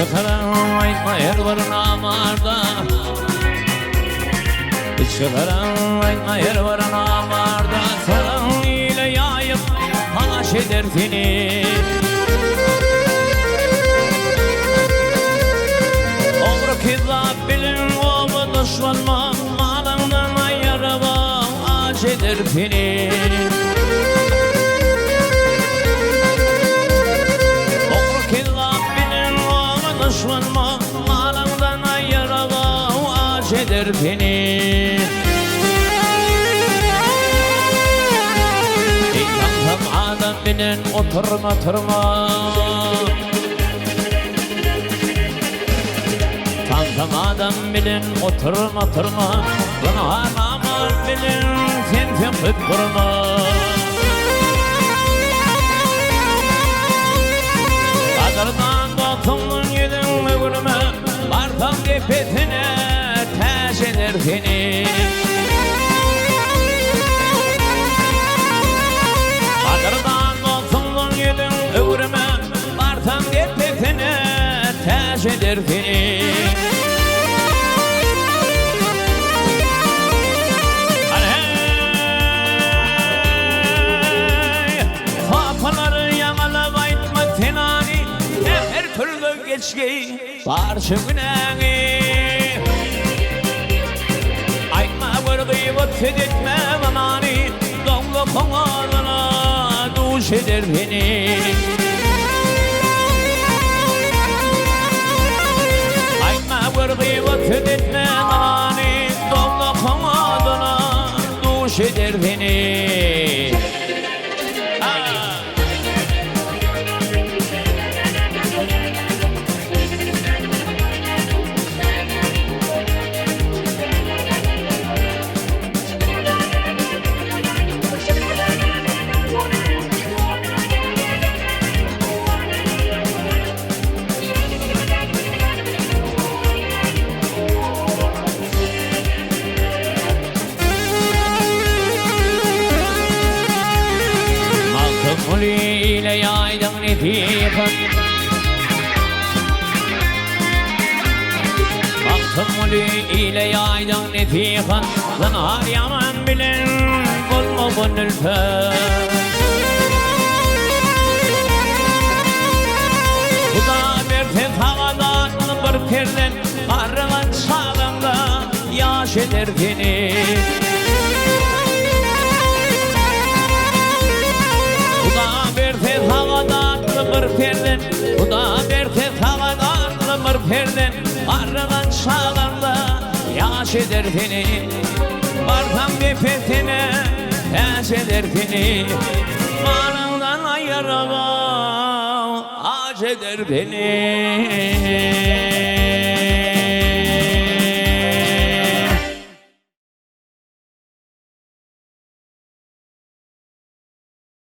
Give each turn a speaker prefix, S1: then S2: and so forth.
S1: Çıkaran aytma yer var namarda, çıkaran aytma yer var namarda. Saran ile yayıp haş eder seni. Oğru kizap bilin oğlu düşmanma, malından ayırma haş eder seni. Düşmanma, malından ayırma haş eder seni. Tam adam binin oturma turma, tam adam binin oturma turma. Bana anamın bilin sen kurma. Kadırdan dokunun yedin ömrüme, bartam tepesine taş eder seni. Kadırdan dokunun yedin ömrüme, bartam tepesine taş eder seni. Kapıları yağalıp aytma tenani, her türlü geçki var şükreni. Aytma vurgıyıp tedetme zamani, donlu konağına duş eder beni. Aytma vurgıyıp tedetme zamani, donlu konağına duş eder beni. Muli ile yaydan netifen, baktım muli ile yaydan netifen. Zanhar yaman bilin bulma gönülfen. Kuda verse havadan bir perden, arılan sağlamda yaş eder seni. Havadan bir perden, bu da bir tez havadan bir perden. Arılan sağlamda yaş eder seni. Bartam tepesine taş eder seni. Malından ayırma haş eder beni.